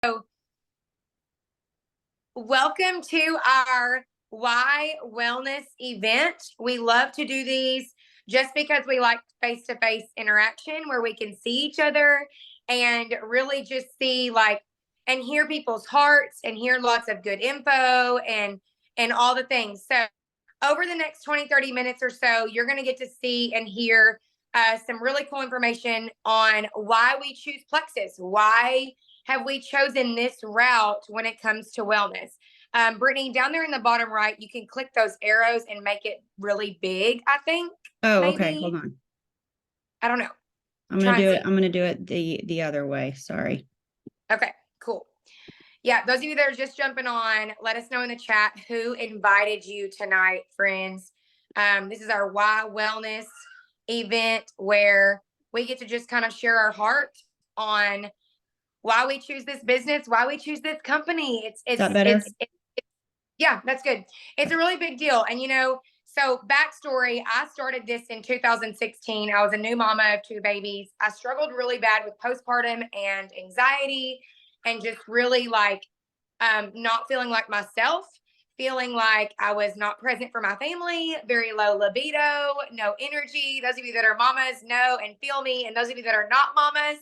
So, welcome to our Why Wellness event. We love to do these just because we like face to face interaction where we can see each other and really just see and hear people's hearts and hear lots of good info and all the things. So, over the next 20-30 minutes or so, you're going to get to see and hear some really cool information on why we choose Plexus. Why have we chosen this route when it comes to wellness? Brittany, down there in the bottom right, you can click those arrows and make it really big, I think. Oh, maybe. okay. Hold on. I don't know. I'm going to do it the other way. Sorry. Okay, cool. Yeah, those of you that are just jumping on, let us know in the chat who invited you tonight, friends. This is our Why Wellness event where we get to just kind of share our heart on why we choose this business, why we choose this company. Is that better? Yeah, that's good. It's a really big deal. And so backstory, I started this in 2016. I was a new mama of 2 babies. I struggled really bad with postpartum and anxiety and just really not feeling like myself, feeling like I was not present for my family, very low libido, no energy. Those of you that are mamas know and feel me. And those of you that are not mamas,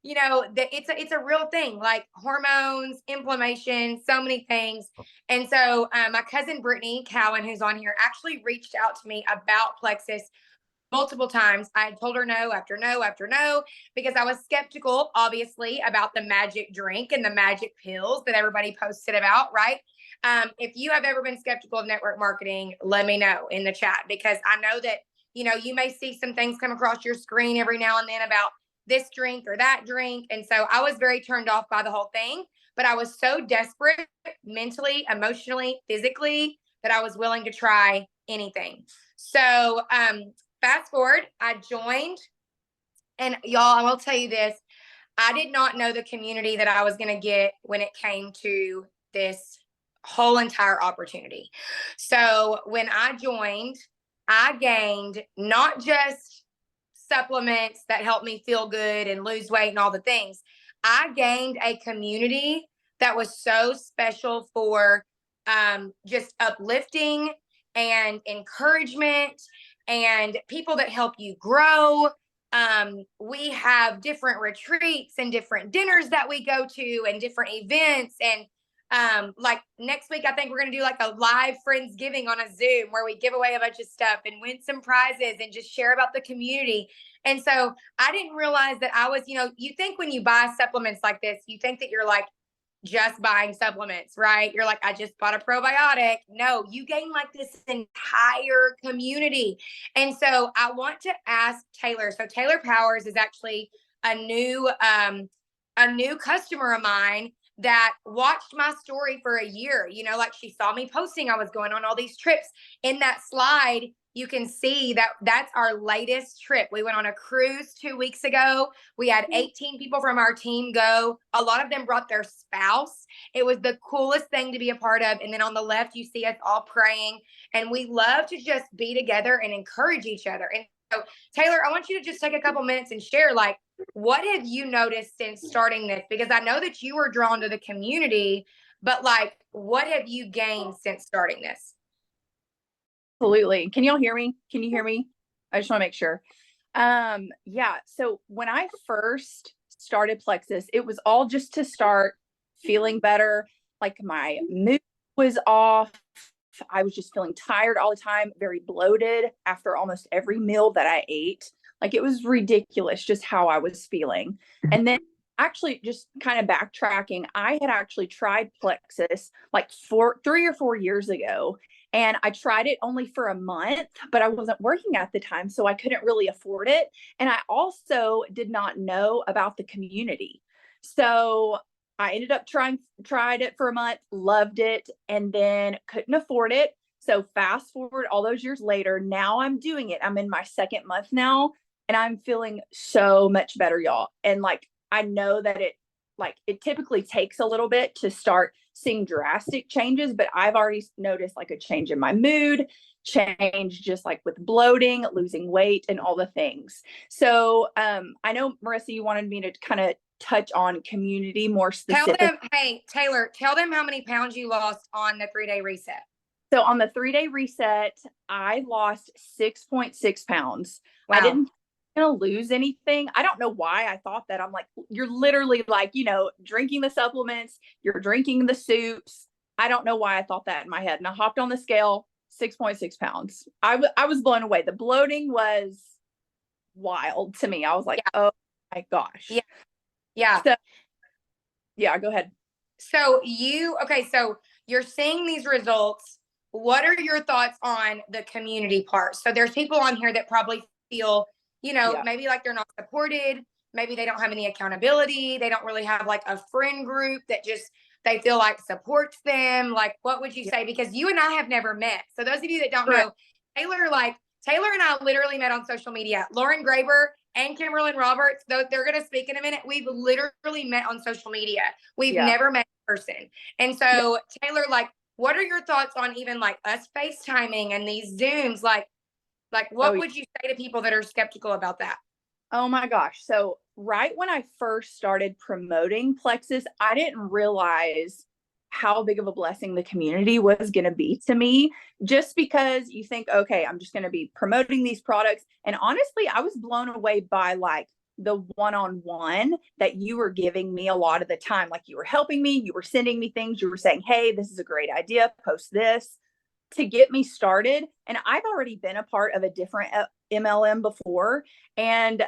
that it's a real thing, like hormones, inflammation, so many things. And so my cousin Brittany Cowan, who's on here, actually reached out to me about Plexus multiple times. I had told her no after no after no because I was skeptical, obviously, about the magic drink and the magic pills that everybody posted about, right? If you have ever been skeptical of network marketing, let me know in the chat, because I know that you may see some things come across your screen every now and then about this drink or that drink. And so I was very turned off by the whole thing, but I was so desperate mentally, emotionally, physically, that I was willing to try anything. So fast forward, I joined, and y'all, I will tell you this. I did not know the community that I was going to get when it came to this whole entire opportunity. So when I joined, I gained not just supplements that helped me feel good and lose weight and all the things. I gained a community that was so special for just uplifting and encouragement and people that help you grow. We have different retreats and different dinners that we go to and different events. And like next week, I think we're going to do like a live Friendsgiving on a Zoom where we give away a bunch of stuff and win some prizes and just share about the community. And so I didn't realize that I was, you think when you buy supplements like this, you think that you're like just buying supplements, right? You're like, I just bought a probiotic. No, you gain like this entire community. And so I want to ask Taylor. So Taylor Powers is actually a new customer of mine that watched my story for a year. Like she saw me posting, I was going on all these trips. In that slide, you can see that that's our latest trip. We went on a cruise 2 weeks ago. We had 18 people from our team go. A lot of them brought their spouse. It was the coolest thing to be a part of. And then on the left, you see us all praying. And we love to just be together and encourage each other. And so, Taylor, I want you to just take a couple minutes and share, what have you noticed since starting this? Because I know that you were drawn to the community, but what have you gained since starting this? Absolutely. Can y'all hear me? Can you hear me? I just want to make sure. Yeah. So when I first started Plexus, it was all just to start feeling better. Like my mood was off. I was just feeling tired all the time, very bloated after almost every meal that I ate. Like it was ridiculous just how I was feeling. And then actually just kind of backtracking, I had actually tried Plexus like 3 or 4 years ago. And I tried it only for a month, but I wasn't working at the time, so I couldn't really afford it. And I also did not know about the community. So I ended up tried it for a month, loved it, and then couldn't afford it. So fast forward all those years later, now I'm doing it. I'm in my 2nd month now, and I'm feeling so much better, y'all. And I know that it typically takes a little bit to start seeing drastic changes, but I've already noticed a change in my mood, change just with bloating, losing weight, and all the things. So I know, Marissa, you wanted me to kind of touch on community more Tell specific. them, hey, Taylor, tell them how many pounds you lost on the 3-day reset. So on the 3-day reset, I lost 6.6 pounds. Wow. I didn't gonna lose anything. I don't know why I thought that. I'm like, you're literally like, drinking the supplements, you're drinking the soups. I don't know why I thought that in my head. And I hopped on the scale, 6.6 pounds. I was blown away. The bloating was wild to me. I was like, oh my gosh. Yeah. Yeah. So, yeah, go ahead. So you're seeing these results. What are your thoughts on the community part? So there's people on here that probably feel, maybe like they're not supported. Maybe they don't have any accountability. They don't really have like a friend group that they feel like supports them. Like, what would you say? Because you and I have never met. So those of you that don't know, Taylor and I literally met on social media. Lauren Graber and Kimberlyn Roberts, though they're going to speak in a minute. We've literally met on social media. We've never met in person. And so Taylor, like, what are your thoughts on even like us FaceTiming and these Zooms? Like what would you say to people that are skeptical about that? Oh my gosh. So right when I first started promoting Plexus, I didn't realize how big of a blessing the community was going to be to me, just because you think, okay, I'm just going to be promoting these products. And honestly, I was blown away by like the one-on-one that you were giving me a lot of the time. Like you were helping me, you were sending me things, you were saying, hey, this is a great idea, post this to get me started. And I've already been a part of a different MLM before and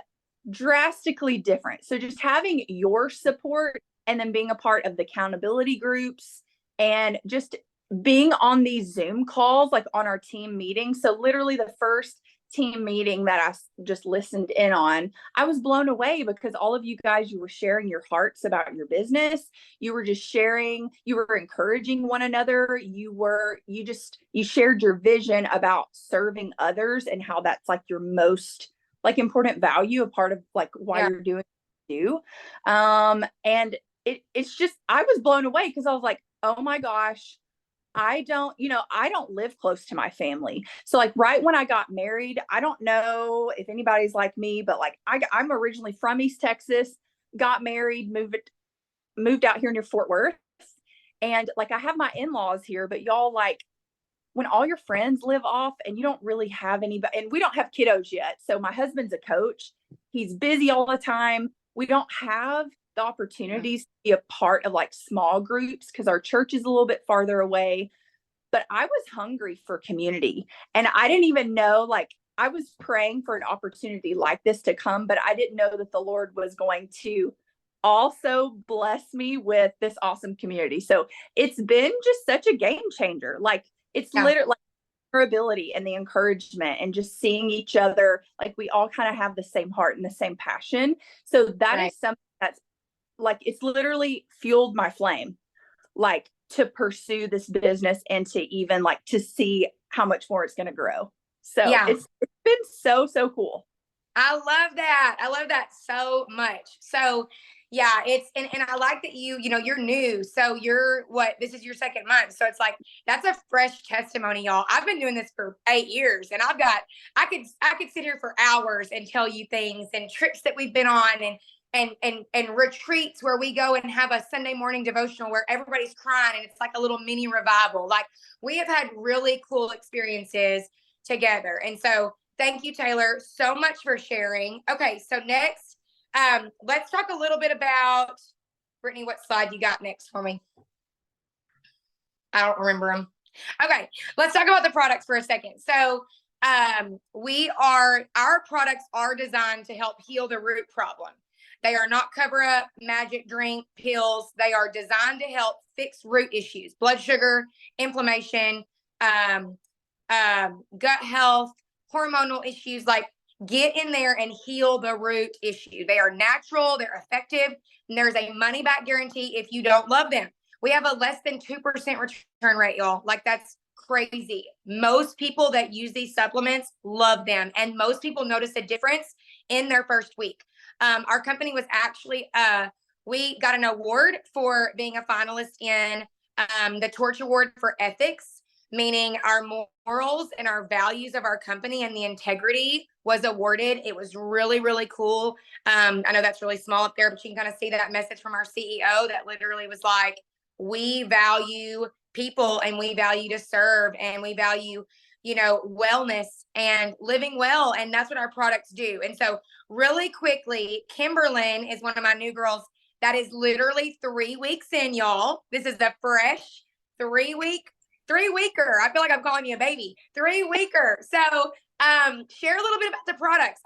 drastically different. So just having your support and then being a part of the accountability groups and just being on these Zoom calls, like on our team meeting. So literally the first team meeting that I just listened in on, I was blown away because all of you guys, you were sharing your hearts about your business. You were just sharing, you were encouraging one another. You shared your vision about serving others and how that's like your most like important value, a part of like why you're doing what you do. And it's just, I was blown away because I was like, oh my gosh, I don't live close to my family. So like right when I got married, I don't know if anybody's like me, but like I'm originally from East Texas, got married, moved out here near Fort Worth. And like I have my in-laws here, but y'all, like when all your friends live off and you don't really have anybody, and we don't have kiddos yet. So my husband's a coach. He's busy all the time. We don't have the opportunities to be a part of like small groups because our church is a little bit farther away. But I was hungry for community and I didn't even know, like I was praying for an opportunity like this to come, but I didn't know that the Lord was going to also bless me with this awesome community. So it's been just such a game changer. Like it's literally like our ability and the encouragement and just seeing each other, like we all kind of have the same heart and the same passion. So that is something that's like, it's literally fueled my flame, like to pursue this business and to even like to see how much more it's going to grow. So it's been so cool. I love that. I love that so much. So yeah, and I like that you're new. So this is your second month. So it's like, that's a fresh testimony, y'all. I've been doing this for 8 years and I could sit here for hours and tell you things and trips that we've been on and retreats where we go and have a Sunday morning devotional where everybody's crying and it's like a little mini revival. Like we have had really cool experiences together. And so thank you, Taylor, so much for sharing. Okay. So next, let's talk a little bit about Brittany. What slide you got next for me? I don't remember them. Okay. Let's talk about the products for a second. So, our products are designed to help heal the root problem. They are not cover up, magic drink, pills. They are designed to help fix root issues, blood sugar, inflammation, gut health, hormonal issues. Like get in there and heal the root issue. They are natural, they're effective, and there's a money back guarantee if you don't love them. We have a less than 2% return rate, y'all. Like that's crazy. Most people that use these supplements love them. And most people notice a difference in their first week. Our company was actually, we got an award for being a finalist in the Torch Award for Ethics meaning our morals and our values of our company and the integrity was awarded. It was really, really cool. I know that's really small up there, but you can kind of see that message from our CEO that literally was like, we value people and we value to serve and we value, wellness and living well. And that's what our products do. And so really quickly, Kimberlyn is one of my new girls that is literally 3 weeks in, y'all. This is a fresh 3-weeker. I feel like I'm calling you a baby. 3-weeker. So share a little bit about the products.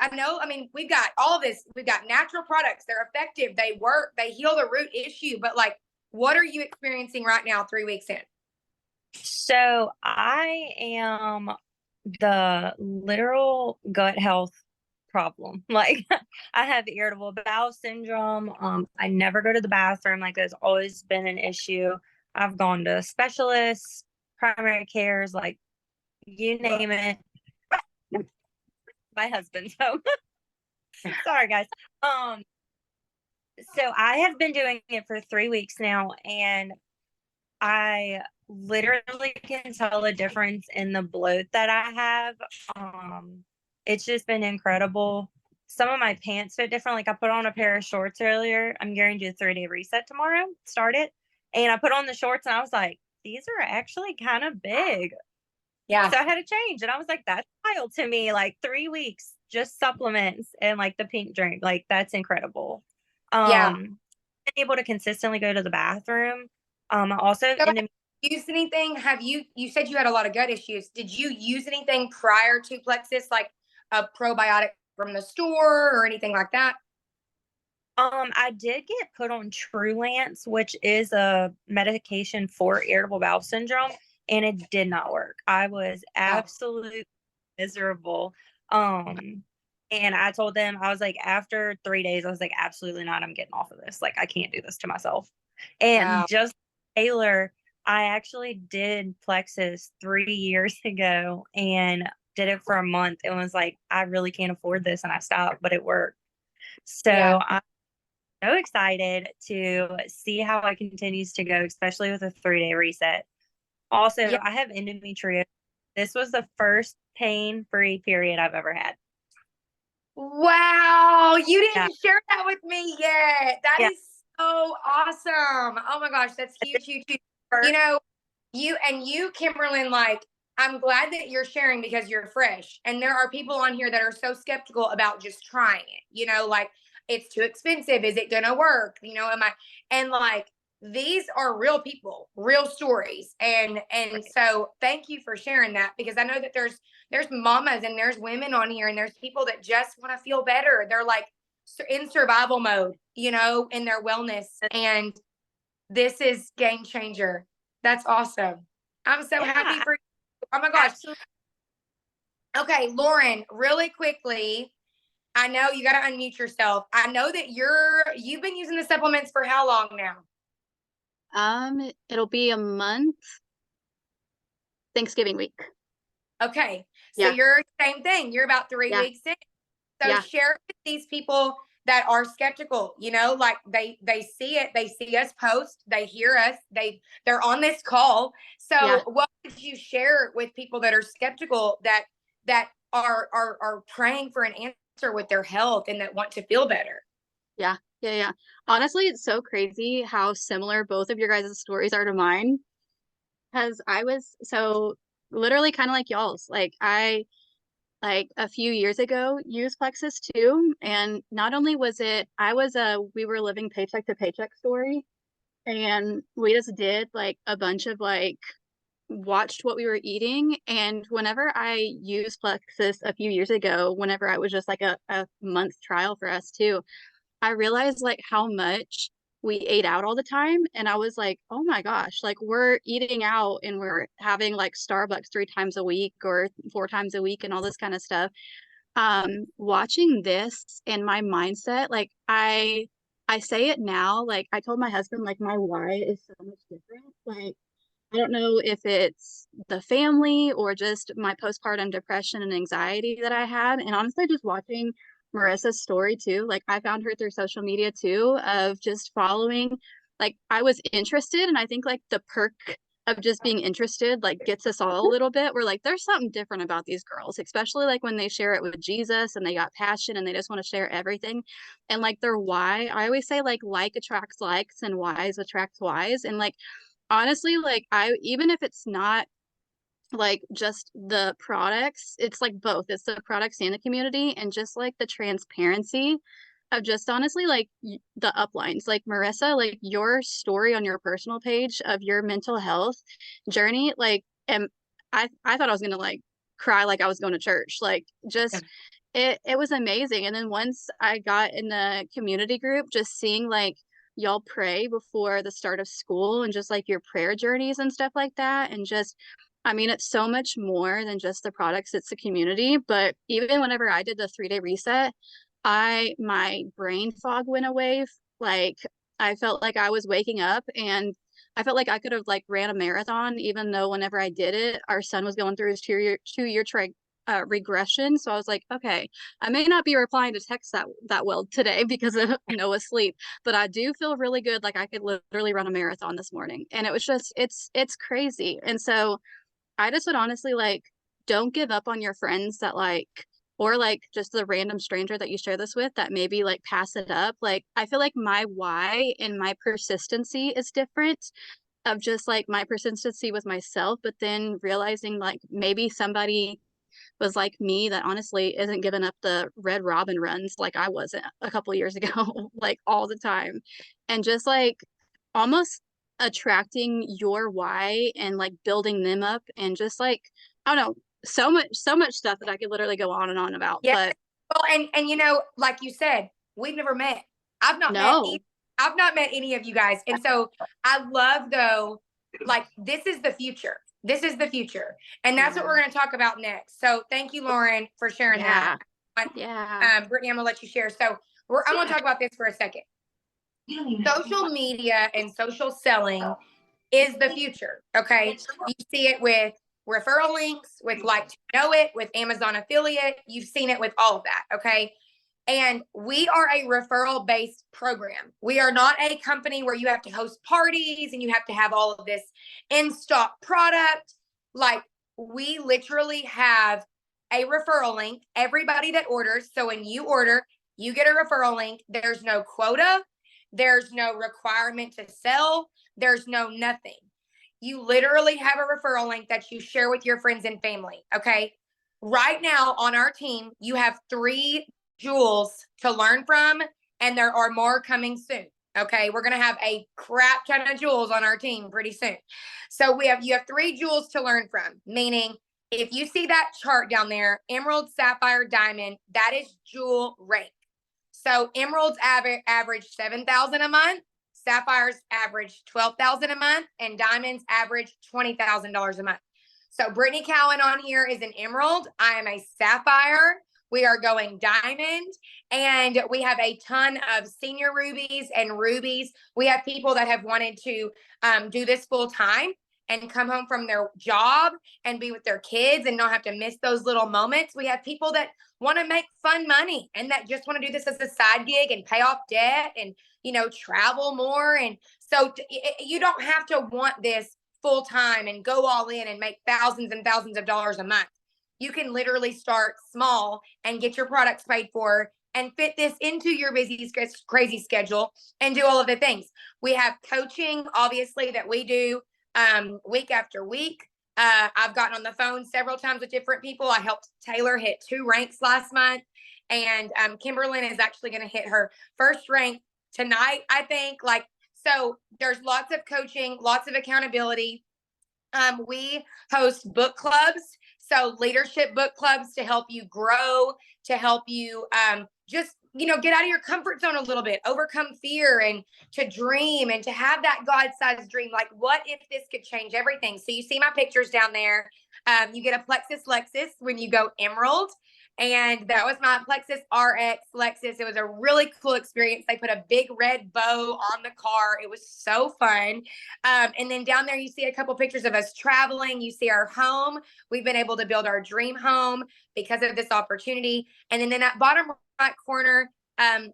We've got all of this. We've got natural products. They're effective. They work. They heal the root issue. But like, what are you experiencing right now, 3 weeks in? So I am the literal gut health problem. Like I have irritable bowel syndrome. I never go to the bathroom. Like there's always been an issue. I've gone to specialists, primary cares, like you name it. My husband. So sorry guys. So I have been doing it for 3 weeks now, and I literally can tell a difference in the bloat that I have. It's just been incredible. Some of my pants fit different. Like I put on a pair of shorts earlier. I'm going to do a 3-day reset tomorrow, start it. And I put on the shorts and I was like, these are actually kind of big. Yeah. So I had to change. And I was like, that's wild to me. Like 3 weeks, just supplements and like the pink drink. Like that's incredible. Been able to consistently go to the bathroom. Also So use anything? You said you had a lot of gut issues. Did you use anything prior to Plexus, like a probiotic from the store or anything like that? I did get put on Trulance, which is a medication for irritable bowel syndrome, and it did not work. I was absolutely miserable. And I told them, I was like, after 3 days, I was like, absolutely not. I'm getting off of this. Like, I can't do this to myself. And just Taylor, I actually did Plexus 3 years ago and did it for a month. It was like, I really can't afford this. And I stopped, but it worked. So I'm so excited to see how it continues to go, especially with a 3-day reset. Also, I have endometriosis. This was the first pain-free period I've ever had. Wow, you didn't share that with me yet. That is so awesome. Oh my gosh, that's huge, huge, huge. You, Kimberlyn, like, I'm glad that you're sharing because you're fresh. And there are people on here that are so skeptical about just trying it, like it's too expensive. Is it gonna work? And like, these are real people, real stories. And so thank you for sharing that, because I know that there's mamas and there's women on here and there's people that just want to feel better. They're like in survival mode, in their wellness. And this is game changer. That's awesome. I'm so happy for you. Oh my gosh. Absolutely. Okay, Lauren, really quickly, I know you got to unmute yourself. I know that you've been using the supplements for how long now? It'll be a month. Thanksgiving week. Okay. So you're same thing. You're about 3 weeks in. So share with these people that are skeptical, like they see it, they see us post, they hear us, they're on this call. So what would you share with people that are skeptical, that are praying for an answer with their health and that want to feel better? Yeah. Honestly, it's so crazy how similar both of your guys' stories are to mine. Because I was so literally kind of like y'all's. Like I a few years ago used Plexus too. And not only was it, we were living paycheck to paycheck story. And we just did like a bunch of watched what we were eating. And whenever I used Plexus a few years ago, whenever I was just like a month trial for us too, I realized like how much we ate out all the time. And I was like, oh my gosh, like we're eating out and we're having like Starbucks 3 times a week or 4 times a week and all this kind of stuff. Watching this and my mindset, like I say it now, like I told my husband, like my why is so much different. Like, I don't know if it's the family or just my postpartum depression and anxiety that I had. And honestly, just watching Marissa's story too, like I found her through social media too, of just following, like I was interested. And I think like the perk of just being interested, like gets us all a little bit. We're like, there's something different about these girls, especially like when they share it with Jesus and they got passion and they just want to share everything. And like their why, I always say like attracts likes and whys attracts whys. And like honestly, like even if it's not like just the products, it's like both. It's the products and the community, and just like the transparency of just honestly like the uplines. Like Marissa, like your story on your personal page of your mental health journey, like and I thought I was gonna like cry, like I was going to church. Like just it was amazing. And then once I got in the community group, just seeing like y'all pray before the start of school and just like your prayer journeys and stuff like that, and just I mean, it's so much more than just the products, it's the community. But even whenever I did the 3-day reset, my brain fog went away. Like I felt like I was waking up, and I felt like I could have like ran a marathon, even though whenever I did it, our son was going through his two-year regression. So I was like, okay, I may not be replying to texts that well today because of Noah's sleep, but I do feel really good. Like I could literally run a marathon this morning, and it was just it's crazy. And so I just would honestly like, don't give up on your friends that like, or like just the random stranger that you share this with that maybe like pass it up. Like, I feel like my why and my persistency is different, of just like my persistency with myself, but then realizing like maybe somebody was like me that honestly isn't giving up the Red Robin runs like I wasn't a couple years ago, like all the time. And just like almost attracting your why and like building them up, and just like I don't know, so much stuff that I could literally go on and on about. Yeah. But Well, and you know, like you said, we've never met. I've not met no, I've not met any of you guys. And so I love though, like this is the future. This is the future. And that's what we're going to talk about next. So thank you, Lauren, for sharing yeah, that. yeah, Brittany, I'm gonna let you share. So I'm gonna talk about this for a second. Social media and social selling is the future. Okay. You see it with referral links, with Like to Know It, with Amazon affiliate. You've seen it with all of that. Okay. And we are a referral based program. We are not a company where you have to host parties and you have to have all of this in stock product. Like we literally have a referral link. Everybody that orders. So when you order, you get a referral link. There's no quota. There's no requirement to sell. There's no nothing. You literally have a referral link that you share with your friends and family. Okay. Right now on our team, you have 3 jewels to learn from, and there are more coming soon. Okay. We're going to have a crap ton of jewels on our team pretty soon. So you have 3 jewels to learn from, meaning if you see that chart down there, emerald, sapphire, diamond, that is jewel rank. So emeralds average 7,000 a month, sapphires average 12,000 a month, and diamonds average $20,000 a month. So Brittany Cowan on here is an emerald. I am a sapphire. We are going diamond, and we have a ton of senior rubies and rubies. We have people that have wanted to do this full time and come home from their job and be with their kids and not have to miss those little moments. We have people that want to make fun money and that just want to do this as a side gig and pay off debt and, you know, travel more. And so you don't have to want this full time and go all in and make thousands and thousands of dollars a month. You can literally start small and get your products paid for and fit this into your busy, crazy schedule and do all of the things. We have coaching, obviously, that we do week after week. I've gotten on the phone several times with different people. I helped Taylor hit 2 ranks last month, and Kimberlyn is actually going to hit her first rank tonight, I think. Like, so there's lots of coaching, lots of accountability. We host book clubs. So leadership book clubs to help you grow, to help you just, you know, get out of your comfort zone a little bit, overcome fear, and to dream and to have that God-sized dream. Like, what if this could change everything? So you see my pictures down there. You get a Plexus Lexus when you go emerald. And that was my Plexus RX Lexus. It was a really cool experience. They put a big red bow on the car. It was so fun. And then down there, you see a couple pictures of us traveling. You see our home. We've been able to build our dream home because of this opportunity. And then in that bottom right corner,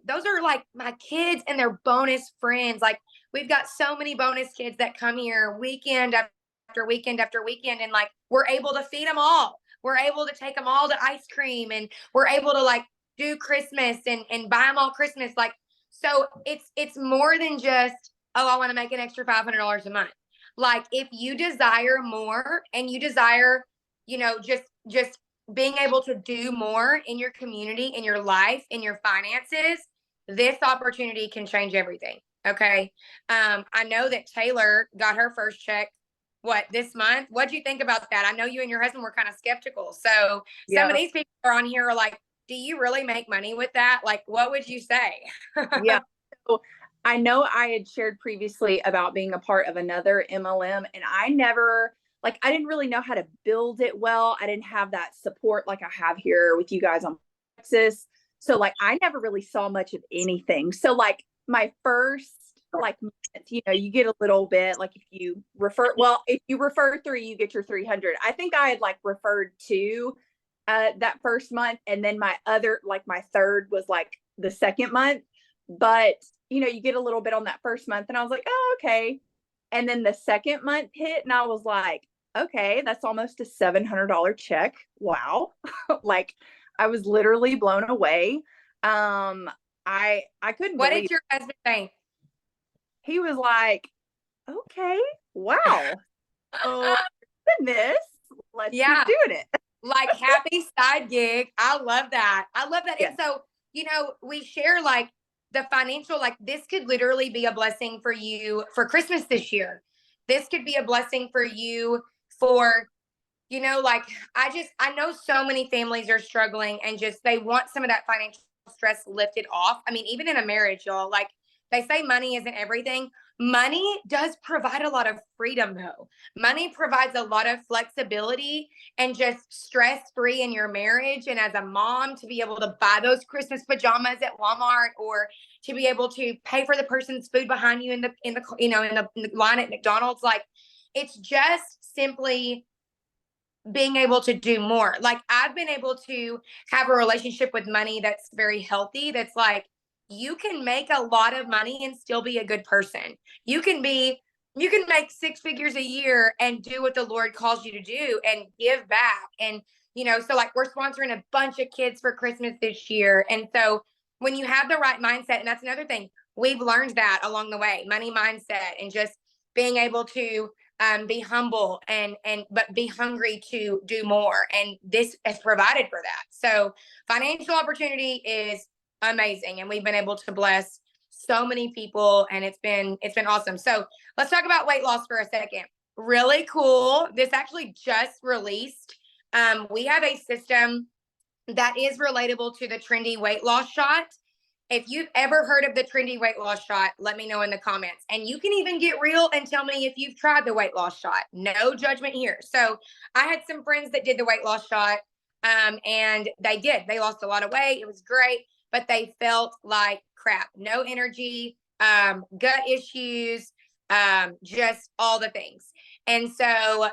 those are like my kids and their bonus friends. Like we've got so many bonus kids that come here weekend after after weekend after weekend. And like, we're able to feed them all. We're able to take them all to ice cream, and we're able to like do Christmas and buy them all Christmas. Like, so it's more than just, oh, I want to make an extra $500 a month. Like, if you desire more and you desire, you know, just being able to do more in your community, in your life, in your finances, this opportunity can change everything. Okay. I know that Taylor got her first check, this month. What do you think about that? I know you and your husband were kind of skeptical. So some of these people are on here are like, do you really make money with that? Like, what would you say? Yeah. So I know I had shared previously about being a part of another MLM, and I didn't really know how to build it well. I didn't have that support like I have here with you guys on Texas. So like, I never really saw much of anything. So like my first, like, you know, you get a little bit, like if you refer 3, you get your 300. I think I had like referred 2 that first month. And then my third was like the second month, but you know, you get a little bit on that first month, and I was like, oh, okay. And then the second month hit, and I was like, okay, that's almost a $700 check. Wow. Like, I was literally blown away. I couldn't What believe did your husband think? He was like, okay, wow. Oh goodness. Let's keep doing it. Like, happy side gig. I love that. I love that. Yeah. And so, you know, we share like the financial, like this could literally be a blessing for you for Christmas this year. This could be a blessing for you for, you know, like, I know so many families are struggling and just, they want some of that financial stress lifted off. I mean, even in a marriage, y'all, like, they say money isn't everything. Money does provide a lot of freedom, though. Money provides a lot of flexibility and just stress free in your marriage. And as a mom, to be able to buy those Christmas pajamas at Walmart, or to be able to pay for the person's food behind you in the line at McDonald's, like, it's just simply being able to do more. Like, I've been able to have a relationship with money that's very healthy. That's like, you can make a lot of money and still be a good person. You can make 6 figures a year and do what the Lord calls you to do and give back. And, you know, so like, we're sponsoring a bunch of kids for Christmas this year. And so when you have the right mindset, and that's another thing, we've learned that along the way, money mindset, and just being able to be humble but be hungry to do more. And this has provided for that. So financial opportunity is amazing. And we've been able to bless so many people, and it's been awesome. So let's talk about weight loss for a second. Really cool. This actually just released. We have a system that is relatable to the Trendy weight loss shot. If you've ever heard of the Trendy weight loss shot, let me know in the comments. And you can even get real and tell me if you've tried the weight loss shot. No judgment here. So I had some friends that did the weight loss shot, and they lost a lot of weight. It was great, but they felt like crap. No energy, gut issues, just all the things. And so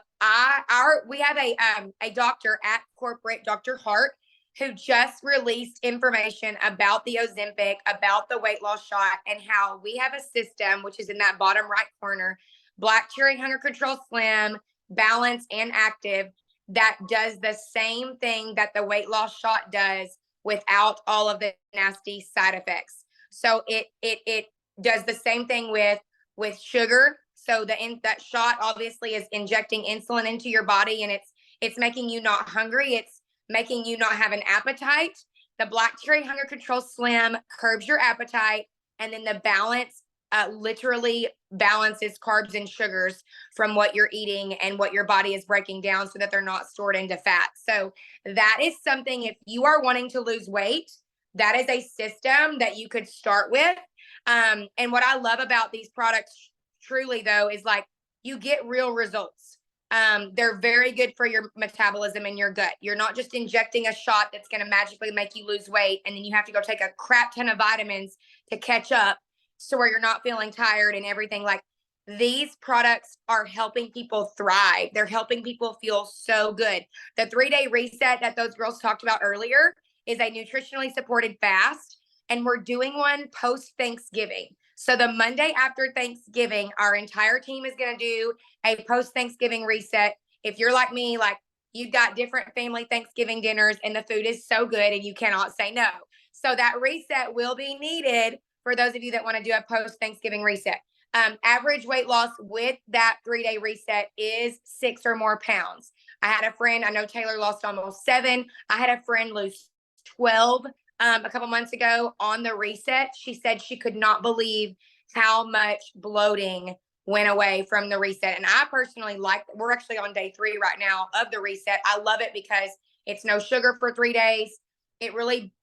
we have a doctor at corporate, Dr. Hart, who just released information about the Ozempic, about the weight loss shot, and how we have a system, which is in that bottom right corner, Black Cherry Hunger Control Slim, Balance, and Active, that does the same thing that the weight loss shot does without all of the nasty side effects. So it does the same thing with sugar. So that shot obviously is injecting insulin into your body, and it's making you not hungry. It's making you not have an appetite. The Black Cherry Hunger Control Slim curbs your appetite, and then the Balance literally balances carbs and sugars from what you're eating and what your body is breaking down so that they're not stored into fat. So that is something, if you are wanting to lose weight, that is a system that you could start with. And what I love about these products truly, though, is like, you get real results. They're very good for your metabolism and your gut. You're not just injecting a shot that's going to magically make you lose weight, and then you have to go take a crap ton of vitamins to catch up, so where you're not feeling tired and everything. Like, these products are helping people thrive. They're helping people feel so good. The 3-day reset that those girls talked about earlier is a nutritionally supported fast, and we're doing one post Thanksgiving. So the Monday after Thanksgiving, our entire team is going to do a post-Thanksgiving reset. If you're like me, like you've got different family Thanksgiving dinners and the food is so good and you cannot say no. So that reset will be needed for those of you that want to do a post-Thanksgiving reset. Average weight loss with that 3-day reset is 6 or more pounds. I had a friend, I know Taylor lost almost 7. I had a friend lose 12 a couple months ago on the reset. She said she could not believe how much bloating went away from the reset. And I personally like, we're actually on day 3 right now of the reset. I love it because it's no sugar for 3 days. It really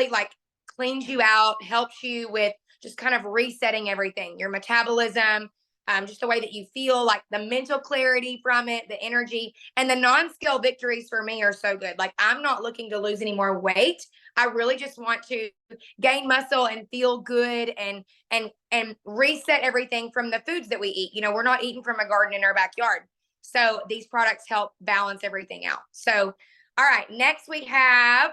like cleans you out, helps you with just kind of resetting everything, your metabolism, just the way that you feel, like the mental clarity from it, the energy, and the non-scale victories for me are so good. Like I'm not looking to lose any more weight. I really just want to gain muscle and feel good and reset everything from the foods that we eat. You know, we're not eating from a garden in our backyard. So these products help balance everything out. So, all right, next we have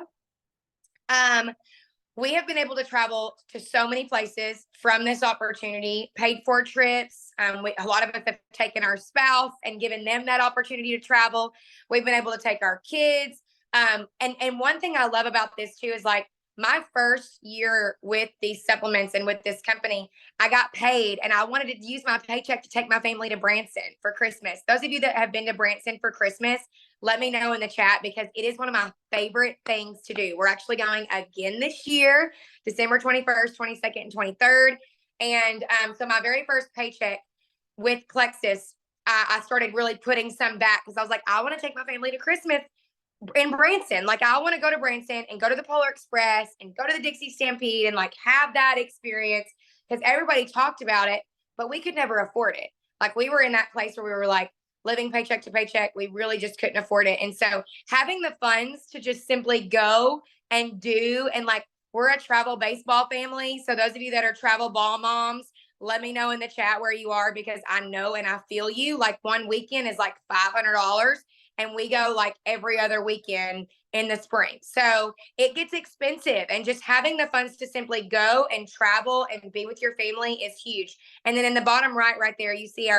been able to travel to so many places from this opportunity, paid for trips. A lot of us have taken our spouse and given them that opportunity to travel. We've been able to take our kids. And one thing I love about this too is like my first year with these supplements and with this company, I got paid and I wanted to use my paycheck to take my family to Branson for Christmas. Those of you that have been to Branson for Christmas, let me know in the chat because it is one of my favorite things to do. We're actually going again this year, December 21st, 22nd, and 23rd. And so my very first paycheck with Plexus, I started really putting some back because I was like, I want to take my family to Christmas in Branson. Like I want to go to Branson and go to the Polar Express and go to the Dixie Stampede and like have that experience because everybody talked about it, but we could never afford it. Like we were in that place where we were like living paycheck to paycheck. We really just couldn't afford it. And so having the funds to just simply go and do, and like we're a travel baseball family. So those of you that are travel ball moms, let me know in the chat where you are because I know and I feel you. Like one weekend is like $500 and we go like every other weekend in the spring. So it gets expensive and just having the funds to simply go and travel and be with your family is huge. And then in the bottom right there, you see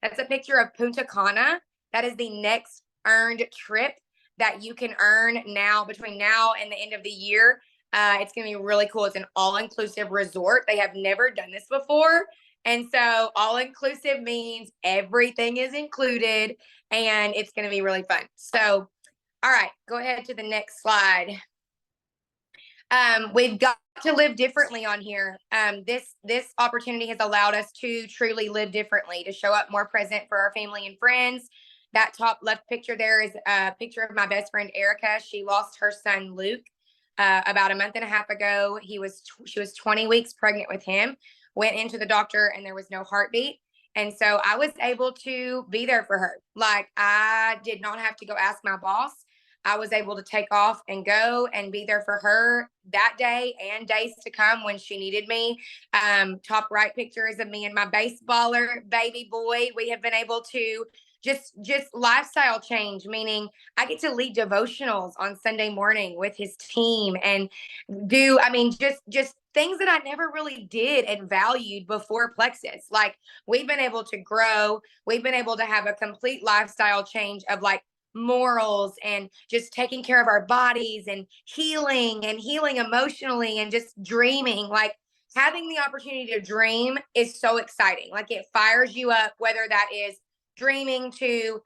that's a picture of Punta Cana. That is the next earned trip that you can earn now between now and the end of the year. It's going to be really cool. It's an all-inclusive resort. They have never done this before. And so all-inclusive means everything is included and it's going to be really fun. So, all right, go ahead to the next slide. We've got to live differently on here. This opportunity has allowed us to truly live differently, to show up more present for our family and friends. That top left picture there is a picture of my best friend, Erica. She lost her son, Luke, about a month and a half ago. She was 20 weeks pregnant with him, went into the doctor and there was no heartbeat. And so I was able to be there for her. Like I did not have to go ask my boss. I was able to take off and go and be there for her that day and days to come when she needed me. Top right picture is of me and my baseballer baby boy. We have been able to just lifestyle change, meaning I get to lead devotionals on Sunday morning with his team and just things that I never really did and valued before Plexus. Like we've been able to grow. We've been able to have a complete lifestyle change of like morals and just taking care of our bodies and healing emotionally and just dreaming. Like having the opportunity to dream is so exciting. Like it fires you up, whether that is dreaming to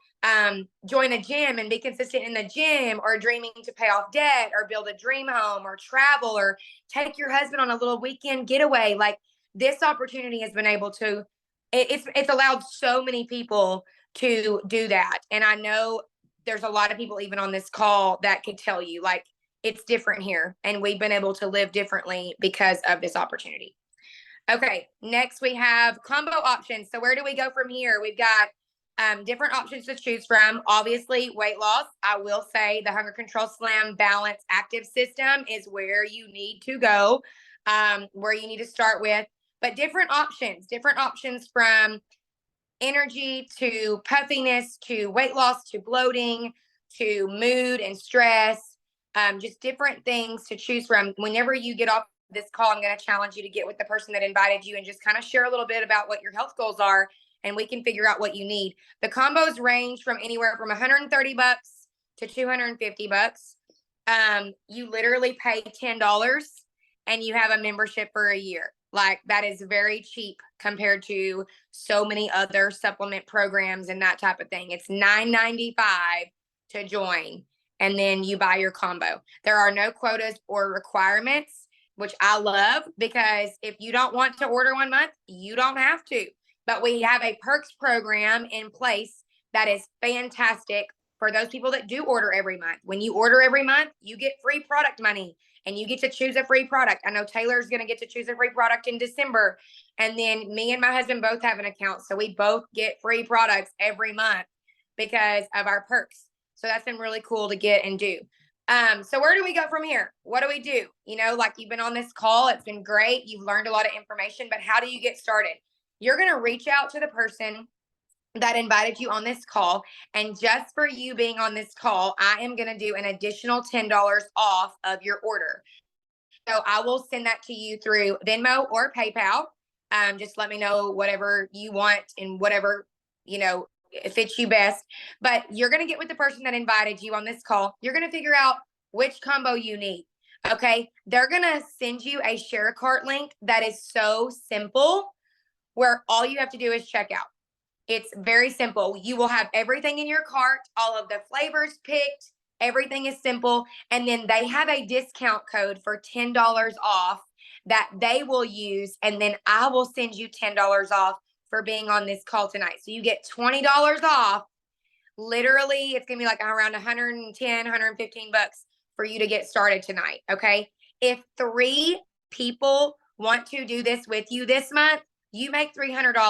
join a gym and be consistent in the gym, or dreaming to pay off debt or build a dream home or travel or take your husband on a little weekend getaway. Like this opportunity has been able to, it's allowed so many people to do that. And I know there's a lot of people even on this call that could tell you like it's different here and we've been able to live differently because of this opportunity. Okay, next we have combo options. So where do we go from here? We've got different options to choose from. Obviously, weight loss. I will say the Hunger Control Slim Balance Active System is where you need to go, where you need to start with. But different options from energy to puffiness to weight loss to bloating to mood and stress. Just different things to choose from. Whenever you get off this call, I'm going to challenge you to get with the person that invited you and just kind of share a little bit about what your health goals are, and we can figure out what you need. The combos range from anywhere from $130 to $250. You literally pay $10 and you have a membership for a year. Like, that is very cheap compared to so many other supplement programs and that type of thing. It's $9.95 to join, and then you buy your combo. There are no quotas or requirements, which I love, because if you don't want to order 1 month, you don't have to. But we have a perks program in place that is fantastic for those people that do order every month. When you order every month, you get free product money and you get to choose a free product. I know Taylor's going to get to choose a free product in December. And then me and my husband both have an account. So we both get free products every month because of our perks. So that's been really cool to get and do. So where do we go from here? What do we do? You know, like, you've been on this call. It's been great. You've learned a lot of information, but how do you get started? You're going to reach out to the person that invited you on this call. And just for you being on this call, I am going to do an additional $10 off of your order. So I will send that to you through Venmo or PayPal. Just let me know whatever you want and whatever, you know, it fits you best. But you're going to get with the person that invited you on this call. You're going to figure out which combo you need. Okay. They're going to send you a share cart link that is so simple, where all you have to do is check out. It's very simple. You will have everything in your cart, all of the flavors picked, everything is simple. And then they have a discount code for $10 off that they will use. And then I will send you $10 off for being on this call tonight. So you get $20 off. Literally, it's going to be like around 110, 115 bucks for you to get started tonight. Okay. If 3 people want to do this with you this month, you make $300.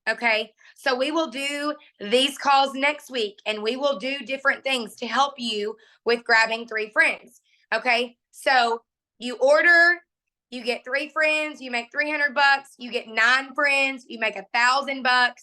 Okay. So we will do these calls next week, and we will do different things to help you with grabbing 3 friends. Okay. So you order, you get 3 friends, you make $300, you get 9 friends, you make $1,000.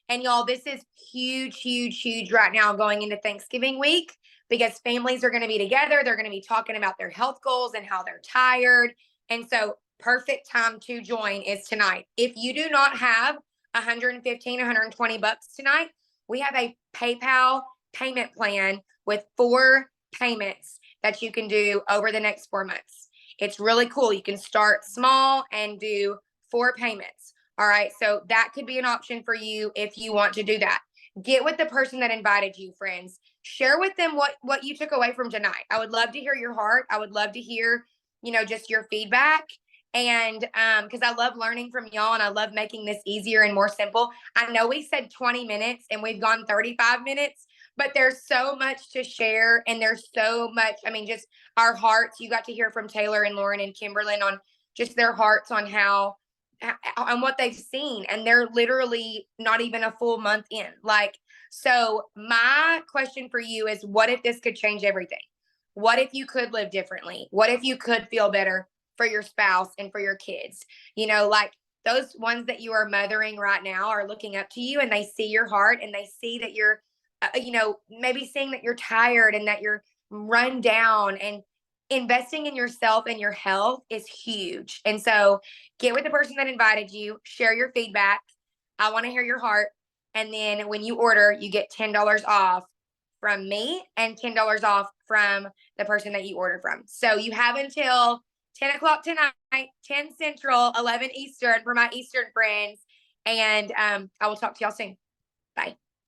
And y'all, this is huge, huge, huge right now going into Thanksgiving week, because families are going to be together. They're going to be talking about their health goals and how they're tired. And so perfect time to join is tonight. If you do not have 115, 120 bucks tonight, we have a PayPal payment plan with 4 payments that you can do over the next 4 months. It's really cool. You can start small and do 4 payments. All right. So that could be an option for you if you want to do that. Get with the person that invited you, friends. Share with them what you took away from tonight. I would love to hear your heart. I would love to hear, you know, just your feedback. And because I love learning from y'all, and I love making this easier and more simple. I know we said 20 minutes and we've gone 35 minutes, but there's so much to share, and there's so much, I mean, just our hearts. You got to hear from Taylor and Lauren and Kimberlyn on just their hearts on how, on what they've seen. And they're literally not even a full month in. Like, so my question for you is, what if this could change everything? What if you could live differently? What if you could feel better for your spouse and for your kids? You know, like, those ones that you are mothering right now are looking up to you, and they see your heart, and they see that you're, you know, maybe seeing that you're tired and that you're run down. And investing in yourself and your health is huge. And so get with the person that invited you, share your feedback. I want to hear your heart. And then when you order, you get $10 off from me and $10 off from the person that you order from. So you have until 10 o'clock tonight, 10 Central, 11 Eastern for my Eastern friends. And I will talk to y'all soon. Bye.